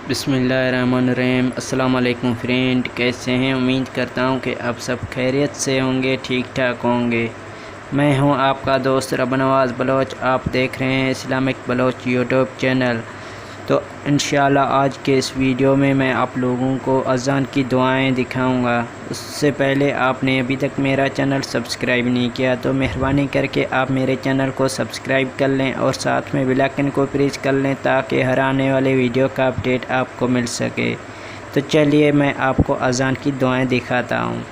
बिस्मिल्लाहिर्रहमानिर्रहीम। अस्सलाम वालेकुम फ्रेंड, कैसे हैं? उम्मीद करता हूं कि आप सब खैरियत से होंगे, ठीक ठाक होंगे। मैं हूं आपका दोस्त रबनवाज बलोच। आप देख रहे हैं इस्लामिक बलोच यूट्यूब चैनल। तो इंशाल्लाह आज के इस वीडियो में मैं आप लोगों को अज़ान की दुआएं दिखाऊंगा। उससे पहले आपने अभी तक मेरा चैनल सब्सक्राइब नहीं किया तो मेहरबानी करके आप मेरे चैनल को सब्सक्राइब कर लें और साथ में बेल आइकन को प्रेस कर लें ताकि हर आने वाले वीडियो का अपडेट आपको मिल सके। तो चलिए मैं आपको अज़ान की दुआएं दिखाता हूँ।